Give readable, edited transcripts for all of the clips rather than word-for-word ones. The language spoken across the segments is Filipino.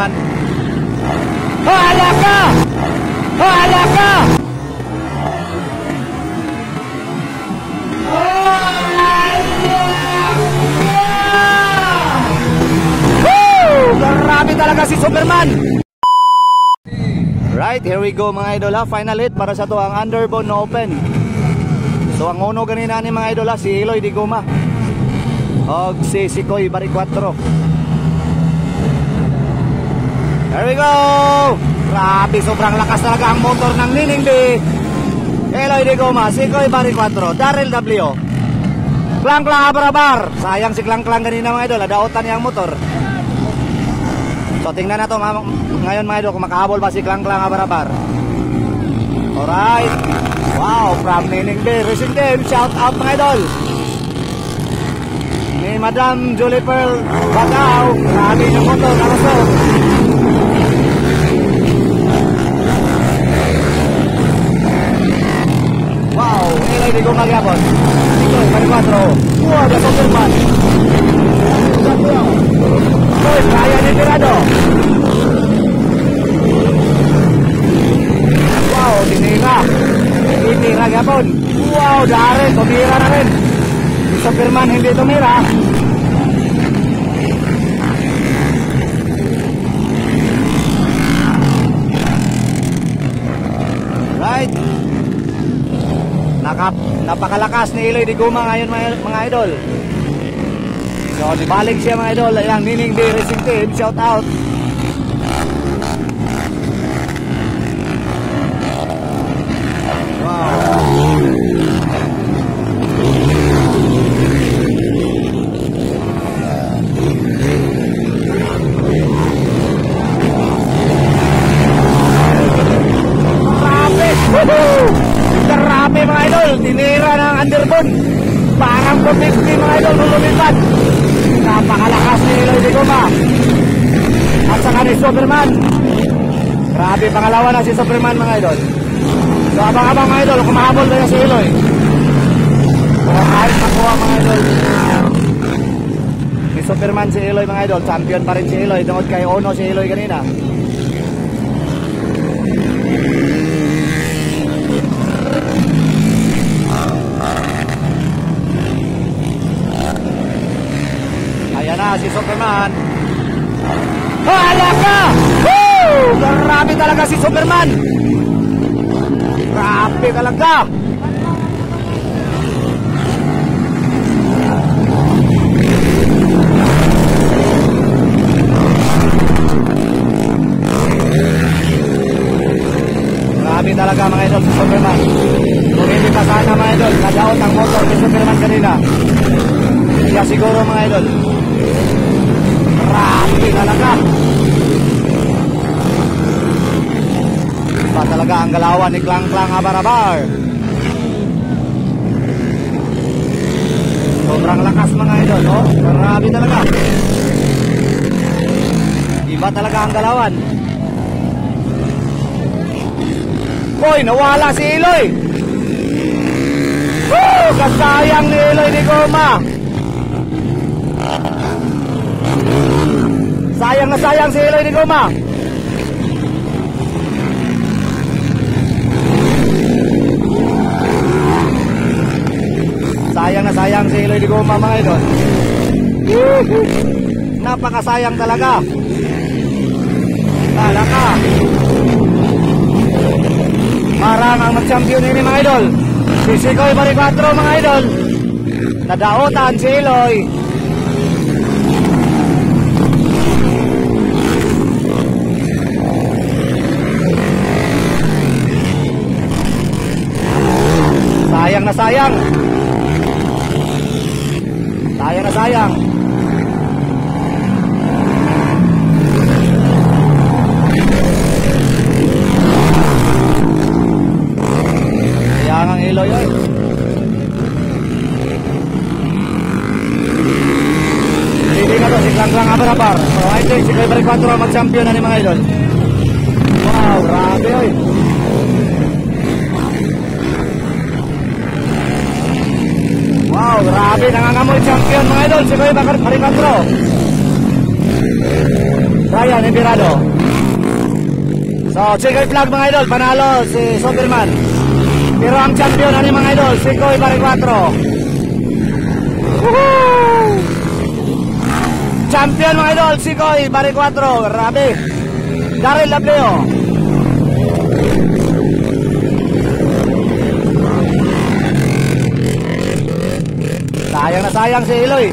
Superman. Hala ka! Hala ka! Grabe talaga si Superman. Right, here we go mga idol ha. Final hit para sa to ang underbone na open. So ang uno ganina ni mga idol ha, si Eloy Diguma og si Sikoy Baricuatro. Here we go. Grabe, sobrang lakas talaga ang motor ng Nining B. Eloy Diguma, Sikoy Baricuatro, Daryl W. Klang klang abarabar. Sayang si klang klang ganina mga idol, adaotan niya ang motor. So tingnan na to ngayon mga idol kung makahabol ba si Klang Klang Abarabar. Alright. Wow, from Nining B Racing Team, shout out mga idol. Ni Madam Julie Pearl Bacau, grabe yung motor, kalusog. Wow, Eloy Diguma gyapon. Sikoy Baricuatro. Wow, the Superman. Boy, kaya ni Tirado. Wow, tinira. Tinira gapon. Wow, Daryl, tumira na rin. Si Superman hindi tumira. Right. Napakalakas ni Eloy Diguma ngayon mga idol. So, dibalik siya mga idol. Ayan, Nining B Racing Team, shout out. Wow. Grabe! Woohoo! Grabe mga idol, tinira ng underbone. Parang 450 mga idol, lulumipat. Napakalakas ni Eloy Diguma at saka ni Superman. Grabe, pangalawa na si Superman mga idol. So abang-abang mga idol, kumahabol na si Eloy. Kung kahit makuha mga idol ni Superman si Eloy mga idol, champion pa rin si Eloy. Tungkol kay Ono si Eloy kanina. Ayan na si Superman. Hala ka! Woo! Grabe talaga si Superman. Grabe talaga. Grabe talaga mga idol si Superman. Kung hindi pa sana mga idol, nadaot ang motor ni Superman kanina. Kaya siguro mga idol, grabe talaga. Iba talaga ang galawan ni Klang Klang Abarabar. Sobrang lakas mga idol, oh. Grabe talaga. Iba talaga ang galawan. Hoy, nawala si Eloy. Woo! Kasayang ni Eloy Diguma. Sayang na sayang si Eloy Diguma. Sayang na sayang si Eloy Diguma mga idol. Napakasayang talaga. Talaga. Marang ang mag-champion ini mga idol. Si Sikoy Baricuatro mga idol. Nadaotan si Eloy. Sayang na sayang. Sayang na sayang. Sayang ang Eloy ay. Hindi ka to, si Klang Klang Abarabar. So I think si Sikoy Baricuatro mag-champion na ni mga idol. Wow, grabe oy. Wow, grabe, nangangamoy champion mga idol, Sikoy Baricuatro. Ryan Emirado. So, checkered flag mga idol, panalo si Superman. Pero ang champion ano mga idol, si Koy Baricuatro. Woohoo! Champion mga idol, si Koy Baricuatro. Grabe. Daryl Lableo. Sayang na sayang si Eloy.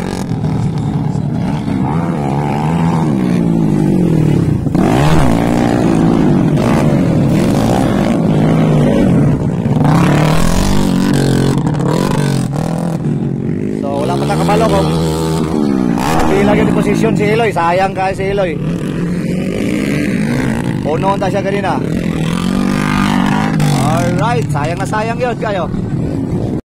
So wala pa nakabalo kung pila yung posisyon si Eloy. Sayang ka si Eloy. Puno ta siya kanina. Alright, sayang na sayang yun kayo.